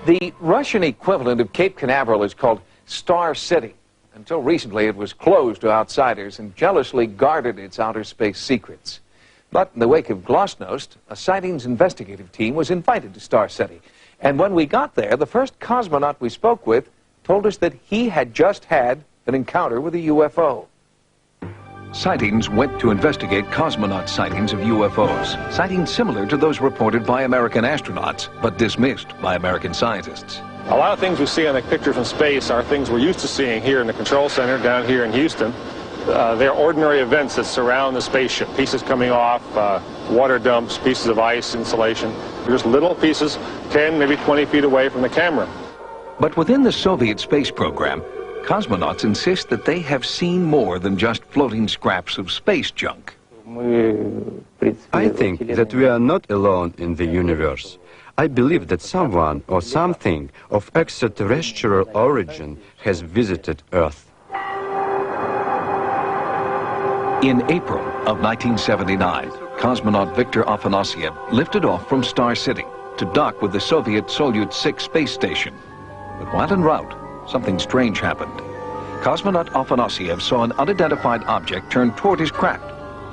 The Russian equivalent of Cape Canaveral is called Star City. Until recently, it was closed to outsiders and jealously guarded its outer space secrets. But in the wake of Glasnost, a sightings investigative team was invited to Star City. And when we got there, the first cosmonaut we spoke with told us that he had just had an encounter with a UFO. Sightings went to investigate cosmonaut sightings of UFOs, sightings similar to those reported by American astronauts, but dismissed by American scientists. A lot of things we see in the picture from space are things we're used to seeing here in the control center down here in Houston. They're ordinary events that surround the spaceship. Pieces coming off, water dumps, pieces of ice, insulation. They're just little pieces 10, maybe 20 feet away from the camera. But within the Soviet space program, cosmonauts insist that they have seen more than just floating scraps of space junk. I think that we are not alone in the universe. I believe that someone or something of extraterrestrial origin has visited Earth. In April of 1979, cosmonaut Viktor Afanasyev lifted off from Star City to dock with the Soviet Soyuz 6 space station. But while en route, something strange happened. Cosmonaut Afanasyev saw an unidentified object turn toward his craft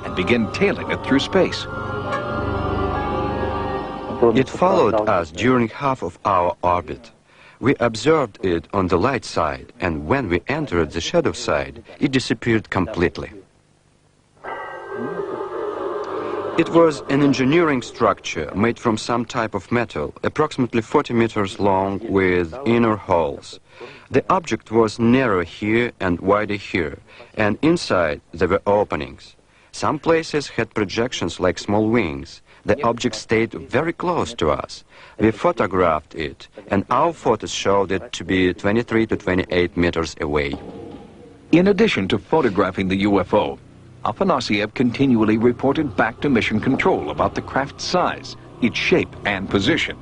and begin tailing it through space. It followed us during half of our orbit. We observed it on the light side, and when we entered the shadow side, it disappeared completely. It was an engineering structure made from some type of metal, approximately 40 meters long with inner holes. The object was narrow here and wider here, and inside there were openings. Some places had projections like small wings. The object stayed very close to us. We photographed it, and our photos showed it to be 23 to 28 meters away. In addition to photographing the UFO, Afanasyev continually reported back to Mission Control about the craft's size, its shape, and position.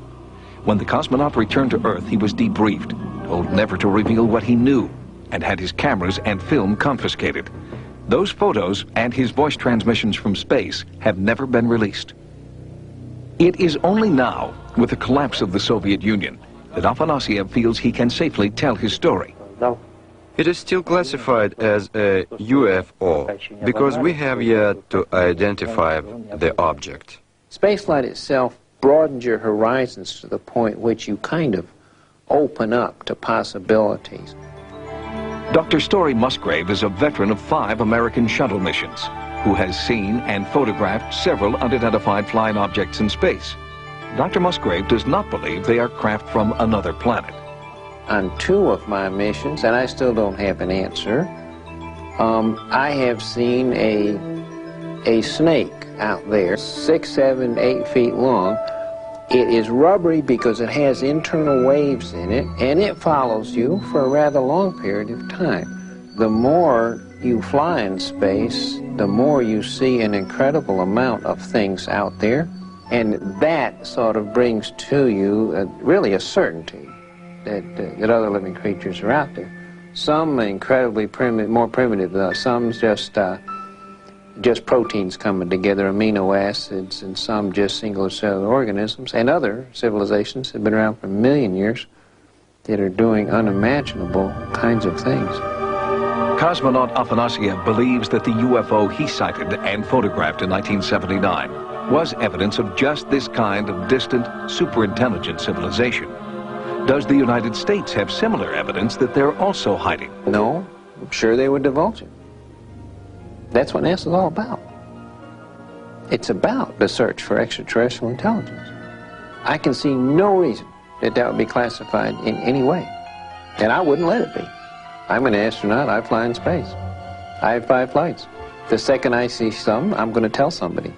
When the cosmonaut returned to Earth, he was debriefed, told never to reveal what he knew, and had his cameras and film confiscated. Those photos and his voice transmissions from space have never been released. It is only now, with the collapse of the Soviet Union, that Afanasyev feels he can safely tell his story. It is still classified as a UFO because we have yet to identify the object. Spaceflight itself broadens your horizons to the point which you kind of open up to possibilities. Dr. Story Musgrave is a veteran of 5 American shuttle missions who has seen and photographed several unidentified flying objects in space. Dr. Musgrave does not believe they are craft from another planet. On 2 of my missions, and I still don't have an answer, I have seen a snake out there, 6, 7, 8 feet long. It is rubbery because it has internal waves in it, and it follows you for a rather long period of time. The more you fly in space, the more you see an incredible amount of things out there, and that sort of brings to you really a certainty that other living creatures are out there. Some incredibly primitive, more primitive, some just proteins coming together, amino acids, and some just single cellular organisms, and other civilizations have been around for a million years that are doing unimaginable kinds of things. Cosmonaut Afanasyev believes that the UFO he sighted and photographed in 1979 was evidence of just this kind of distant, superintelligent civilization. Does the United States have similar evidence that they're also hiding? No, I'm sure they would divulge it. That's what NASA's all about. It's about the search for extraterrestrial intelligence. I can see no reason that that would be classified in any way, and I wouldn't let it be. I'm an astronaut, I fly in space. I have 5 flights. The second I see some, I'm going to tell somebody.